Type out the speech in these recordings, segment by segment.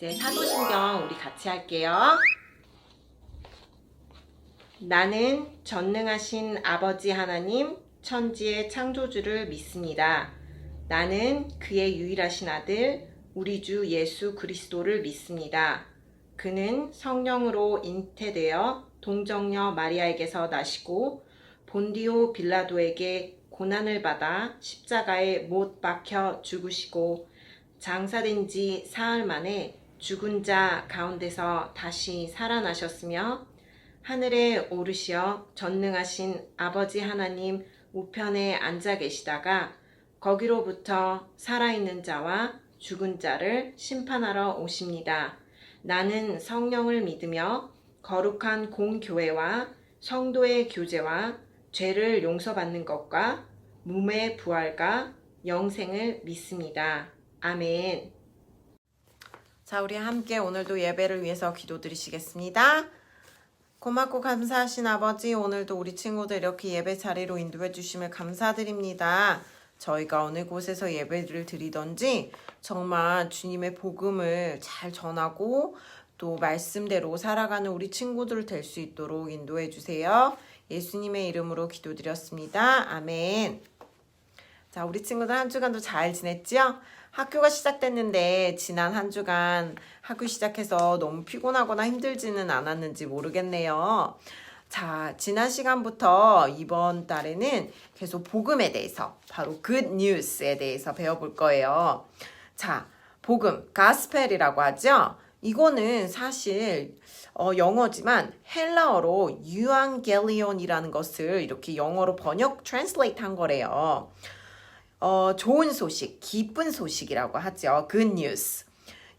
이제 사도신경 우리 같이 할게요. 나는 전능하신 아버지 하나님, 천지의 창조주를 믿습니다. 나는 그의 유일하신 아들, 우리 주 예수 그리스도를 믿습니다. 그는 성령으로 잉태되어 동정녀 마리아에게서 나시고 본디오 빌라도에게 고난을 받아 십자가에 못 박혀 죽으시고 장사된 지 사흘 만에 죽은 자 가운데서 다시 살아나셨으며 하늘에 오르시어 전능하신 아버지 하나님 우편에 앉아 계시다가 거기로부터 살아있는 자와 죽은 자를 심판하러 오십니다. 나는 성령을 믿으며 거룩한 공교회와 성도의 교제와 죄를 용서받는 것과 몸의 부활과 영생을 믿습니다. 아멘. 자, 우리 함께 오늘도 예배를 위해서 기도드리시겠습니다. 고맙고 감사하신 아버지, 오늘도 우리 친구들 이렇게 예배 자리로 인도해 주심을 감사드립니다. 저희가 어느 곳에서 예배를 드리던지 정말 주님의 복음을 잘 전하고 또 말씀대로 살아가는 우리 친구들 될 수 있도록 인도해 주세요. 예수님의 이름으로 기도드렸습니다. 아멘. 자, 우리 친구들 한 주간도 잘 지냈죠? 학교가 시작됐는데 지난 한 주간 학교 시작해서 너무 피곤하거나 힘들지는 않았는지 모르겠네요. 자, 지난 시간부터 이번 달에는 계속 복음에 대해서, 바로 good news에 대해서 배워볼 거예요. 자, 복음, gospel이라고 하죠? 이거는 사실 영어지만 헬라어로 유앙겔리온이라는 것을 이렇게 영어로 번역, translate 한 거래요. 좋은 소식, 기쁜 소식이라고 하죠. good news.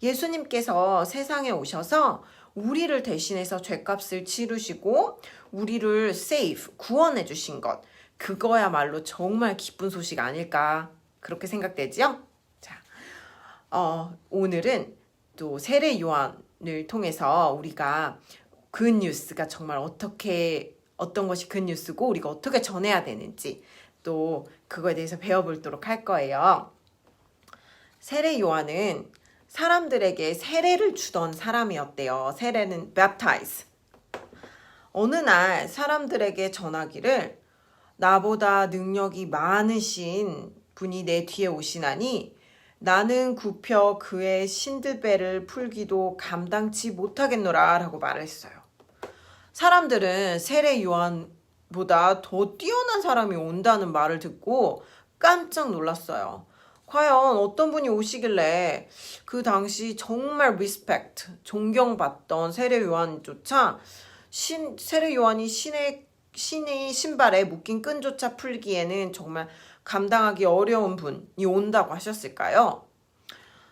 예수님께서 세상에 오셔서 우리를 대신해서 죄값을 치르시고 우리를 save, 구원해 주신 것. 그거야말로 정말 기쁜 소식 아닐까 그렇게 생각되죠? 자, 오늘은 또 세례 요한을 통해서 우리가 good news가 정말 어떤 것이 good news고 우리가 어떻게 전해야 되는지 또 그거에 대해서 배워보도록 할 거예요. 세례 요한은 사람들에게 세례를 주던 사람이었대요. 세례는 baptize. 어느 날 사람들에게 전하기를 나보다 능력이 많으신 분이 내 뒤에 오시나니 나는 굽혀 그의 신들배를 풀기도 감당치 못하겠노라 라고 말했어요. 사람들은 세례 요한보다 더 뛰어난 사람이 온다는 말을 듣고 깜짝 놀랐어요. 과연 어떤 분이 오시길래 그 당시 정말 respect, 존경받던 세례 요한조차 세례 요한이 신의 신발에 묶인 끈조차 풀기에는 정말 감당하기 어려운 분이 온다고 하셨을까요?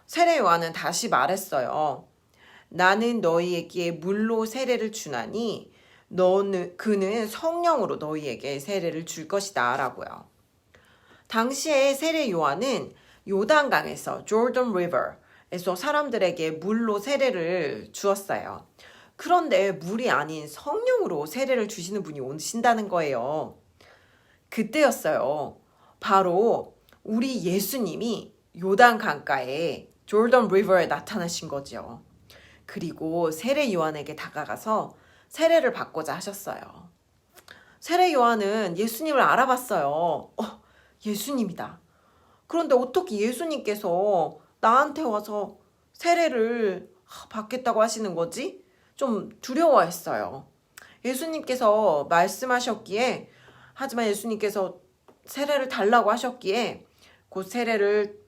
세례 요한은 다시 말했어요. 나는 너희에게 물로 세례를 주나니 그는 성령으로 너희에게 세례를 줄 것이다 라고요. 당시에 세례 요한은 요단강에서 Jordan River에서 사람들에게 물로 세례를 주었어요. 그런데 물이 아닌 성령으로 세례를 주시는 분이 오신다는 거예요. 그때였어요. 바로 우리 예수님이 요단 강가에 조던 리버에 나타나신 거죠. 그리고 세례 요한에게 다가가서 세례를 받고자 하셨어요. 세례 요한은 예수님을 알아봤어요. 예수님이다. 그런데 어떻게 예수님께서 나한테 와서 세례를 받겠다고 하시는 거지? 좀 두려워했어요. 예수님께서 말씀하셨기에, 하지만 예수님께서 세례를 달라고 하셨기에 곧 세례를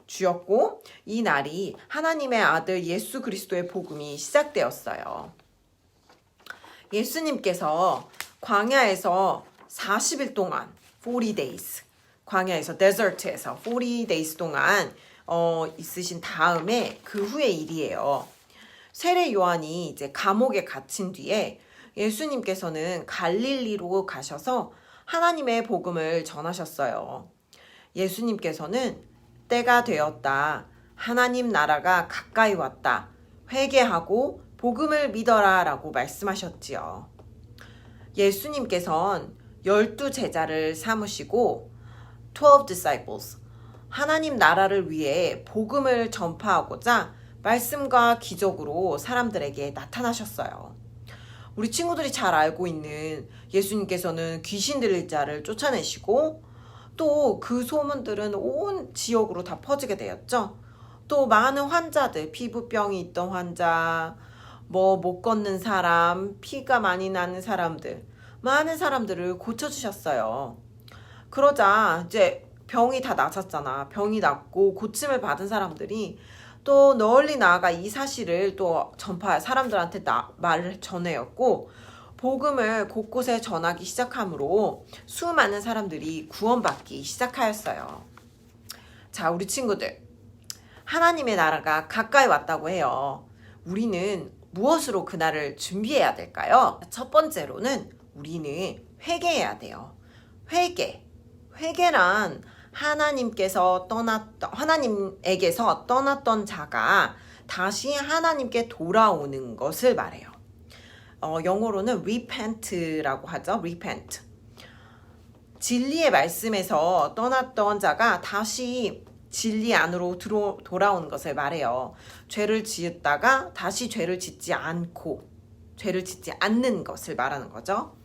주었고 이 날이 하나님의 아들 예수 그리스도의 복음이 시작되었어요. 예수님께서 광야에서 40일 동안 40 days 광야에서 데저트에서 40 days 동안 있으신 다음에 그 후의 일이에요. 세례 요한이 이제 감옥에 갇힌 뒤에 예수님께서는 갈릴리로 가셔서 하나님의 복음을 전하셨어요. 예수님께서는 때가 되었다. 하나님 나라가 가까이 왔다. 회개하고 복음을 믿어라 라고 말씀하셨지요. 예수님께서는 12제자를 삼으시고 12 disciples, 하나님 나라를 위해 복음을 전파하고자 말씀과 기적으로 사람들에게 나타나셨어요. 우리 친구들이 잘 알고 있는 예수님께서는 귀신 들릴 자를 쫓아내시고 또 그 소문들은 온 지역으로 다 퍼지게 되었죠. 또 많은 환자들, 피부병이 있던 환자, 못 걷는 사람, 피가 많이 나는 사람들, 많은 사람들을 고쳐주셨어요. 그러자 이제 병이 다 나았잖아. 병이 낫고 고침을 받은 사람들이 또 널리 나아가 이 사실을 또 사람들한테 말을 전해였고 복음을 곳곳에 전하기 시작함으로 수많은 사람들이 구원받기 시작하였어요. 자, 우리 친구들. 하나님의 나라가 가까이 왔다고 해요. 우리는 무엇으로 그날을 준비해야 될까요? 첫 번째로는 우리는 회개해야 돼요. 회개란 하나님에게서 떠났던 자가 다시 하나님께 돌아오는 것을 말해요. 영어로는 repent라고 하죠. repent. 진리의 말씀에서 떠났던 자가 다시 진리 안으로 돌아오는 것을 말해요. 죄를 지었다가 다시 죄를 짓지 않는 것을 말하는 거죠.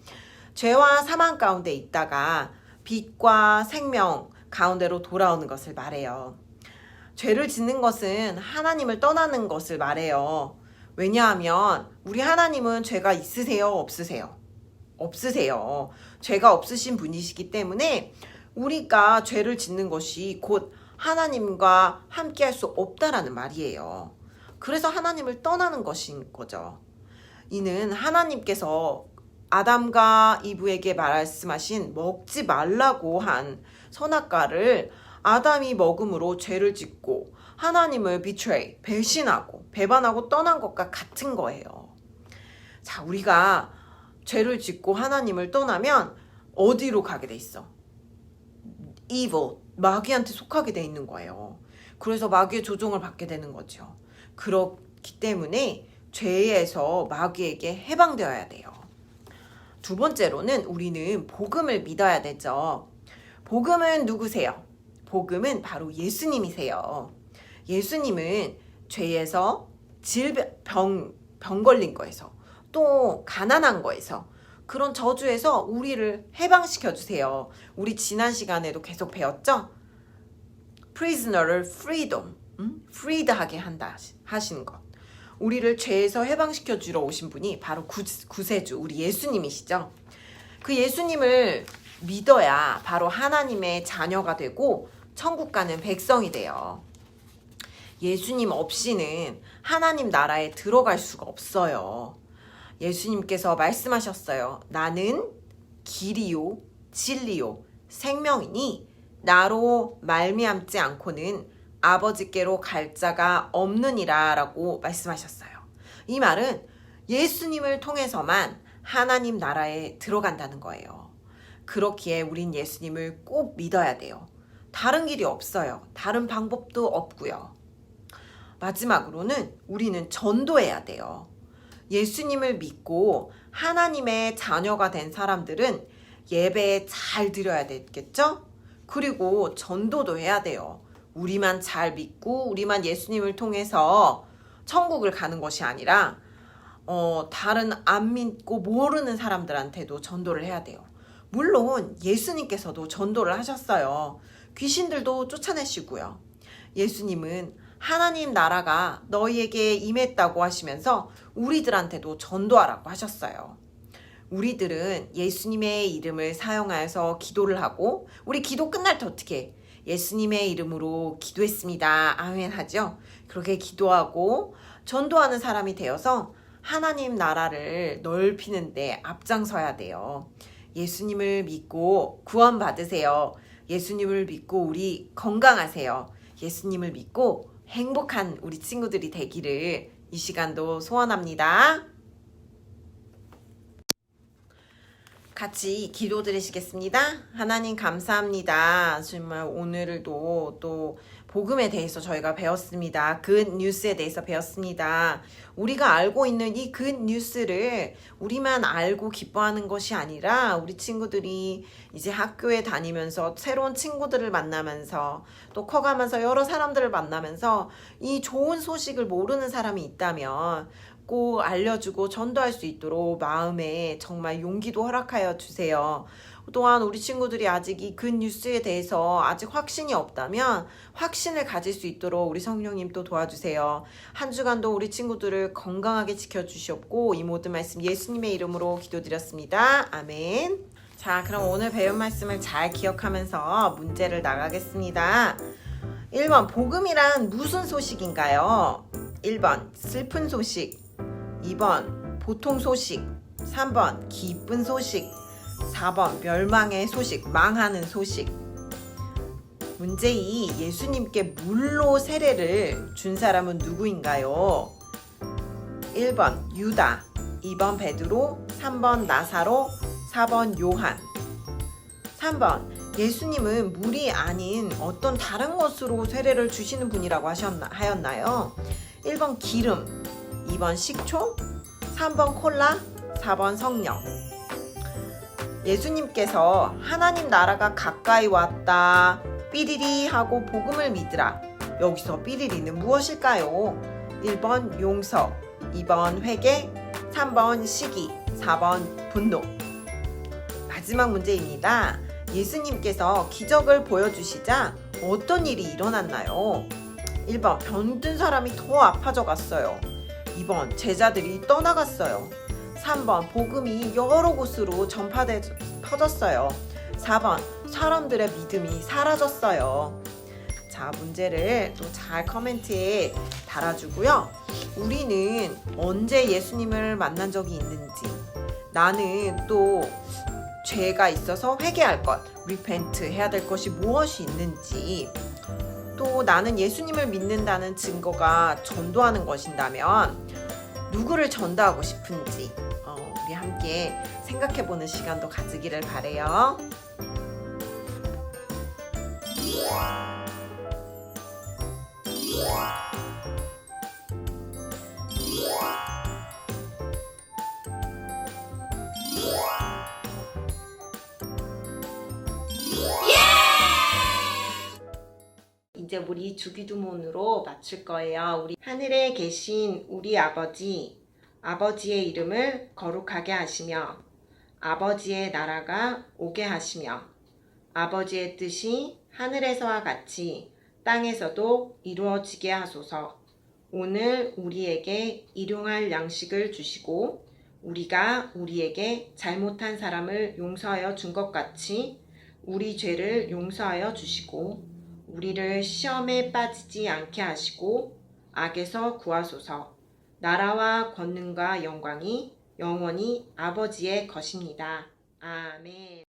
죄와 사망 가운데 있다가 빛과 생명 가운데로 돌아오는 것을 말해요. 죄를 짓는 것은 하나님을 떠나는 것을 말해요. 왜냐하면 우리 하나님은 죄가 있으세요? 없으세요? 없으세요. 죄가 없으신 분이시기 때문에 우리가 죄를 짓는 것이 곧 하나님과 함께 할 수 없다라는 말이에요. 그래서 하나님을 떠나는 것인 거죠. 이는 하나님께서 아담과 이브에게 말씀하신 먹지 말라고 한 선악과를 아담이 먹음으로 죄를 짓고 하나님을 배신하고 배반하고 떠난 것과 같은 거예요. 자, 우리가 죄를 짓고 하나님을 떠나면 어디로 가게 돼 있어? evil, 마귀한테 속하게 돼 있는 거예요. 그래서 마귀의 조종을 받게 되는 거죠. 그렇기 때문에 죄에서 마귀에게 해방되어야 돼요. 두 번째로는 우리는 복음을 믿어야 되죠. 복음은 누구세요? 복음은 바로 예수님이세요. 예수님은 죄에서 병 걸린 거에서 또 가난한 거에서 그런 저주에서 우리를 해방시켜 주세요. 우리 지난 시간에도 계속 배웠죠? prisoner를 freed하게 한다 하시는 것. 우리를 죄에서 해방시켜 주러 오신 분이 바로 구세주 우리 예수님이시죠. 그 예수님을 믿어야 바로 하나님의 자녀가 되고 천국 가는 백성이 돼요. 예수님 없이는 하나님 나라에 들어갈 수가 없어요. 예수님께서 말씀하셨어요. 나는 길이요 진리요 생명이니 나로 말미암지 않고는 아버지께로 갈 자가 없느니라 라고 말씀하셨어요. 이 말은 예수님을 통해서만 하나님 나라에 들어간다는 거예요. 그렇기에 우린 예수님을 꼭 믿어야 돼요. 다른 길이 없어요. 다른 방법도 없고요. 마지막으로는 우리는 전도해야 돼요. 예수님을 믿고 하나님의 자녀가 된 사람들은 예배 잘 드려야 되겠죠? 그리고 전도도 해야 돼요. 우리만 잘 믿고 우리만 예수님을 통해서 천국을 가는 것이 아니라 다른 안 믿고 모르는 사람들한테도 전도를 해야 돼요. 물론 예수님께서도 전도를 하셨어요. 귀신들도 쫓아내시고요. 예수님은 하나님 나라가 너희에게 임했다고 하시면서 우리들한테도 전도하라고 하셨어요. 우리들은 예수님의 이름을 사용하여서 기도를 하고 우리 기도 끝날 때 어떻게 해? 예수님의 이름으로 기도했습니다. 아멘 하죠. 그렇게 기도하고 전도하는 사람이 되어서 하나님 나라를 넓히는데 앞장서야 돼요. 예수님을 믿고 구원 받으세요. 예수님을 믿고 우리 건강하세요. 예수님을 믿고 행복한 우리 친구들이 되기를 이 시간도 소원합니다. 같이 기도 드리시겠습니다. 하나님 감사합니다. 정말 오늘도 또 복음에 대해서 저희가 배웠습니다. 굿 뉴스에 대해서 배웠습니다. 우리가 알고 있는 이 굿 뉴스를 우리만 알고 기뻐하는 것이 아니라 우리 친구들이 이제 학교에 다니면서 새로운 친구들을 만나면서 또 커가면서 여러 사람들을 만나면서 이 좋은 소식을 모르는 사람이 있다면 꼭 알려주고 전도할 수 있도록 마음에 정말 용기도 허락하여 주세요. 또한 우리 친구들이 아직 이 굿 뉴스에 대해서 아직 확신이 없다면 확신을 가질 수 있도록 우리 성령님 또 도와주세요. 한 주간도 우리 친구들을 건강하게 지켜주시옵고 이 모든 말씀 예수님의 이름으로 기도드렸습니다. 아멘. 자, 그럼 오늘 배운 말씀을 잘 기억하면서 문제를 나가겠습니다. 1번, 복음이란 무슨 소식인가요? 1번, 슬픈 소식. 2번, 보통 소식. 3번, 기쁜 소식. 4번, 멸망의 소식, 망하는 소식. 문제 2, 예수님께 물로 세례를 준 사람은 누구인가요? 1번, 유다. 2번, 베드로. 3번, 나사로. 4번, 요한. 3번, 예수님은 물이 아닌 어떤 다른 것으로 세례를 주시는 분이라고 하였나요? 1번, 기름. 2번, 식초. 3번, 콜라. 4번, 성령. 예수님께서 하나님 나라가 가까이 왔다 삐리리 하고 복음을 믿으라. 여기서 삐리리는 무엇일까요? 1번 용서, 2번 회개, 3번 시기, 4번 분노. 마지막 문제입니다. 예수님께서 기적을 보여주시자 어떤 일이 일어났나요? 1번 병든 사람이 더 아파져 갔어요. 2번 제자들이 떠나갔어요. 3번 복음이 여러 곳으로 퍼졌어요. 4번 사람들의 믿음이 사라졌어요. 자, 문제를 또 잘 커멘트에 달아주고요. 우리는 언제 예수님을 만난 적이 있는지, 나는 또 죄가 있어서 회개할 것, repent 해야 될 것이 무엇이 있는지, 또 나는 예수님을 믿는다는 증거가 전도하는 것인다면 누구를 전도하고 싶은지 우리 함께 생각해보는 시간도 가지기를 바래요. 이제 우리 주기도문으로 마칠 거예요. 우리 하늘에 계신 우리 아버지의 이름을 거룩하게 하시며 아버지의 나라가 오게 하시며 아버지의 뜻이 하늘에서와 같이 땅에서도 이루어지게 하소서. 오늘 우리에게 일용할 양식을 주시고 우리가 우리에게 잘못한 사람을 용서하여 준 것 같이 우리 죄를 용서하여 주시고 우리를 시험에 빠지지 않게 하시고 악에서 구하소서. 나라와 권능과 영광이 영원히 아버지의 것입니다. 아멘.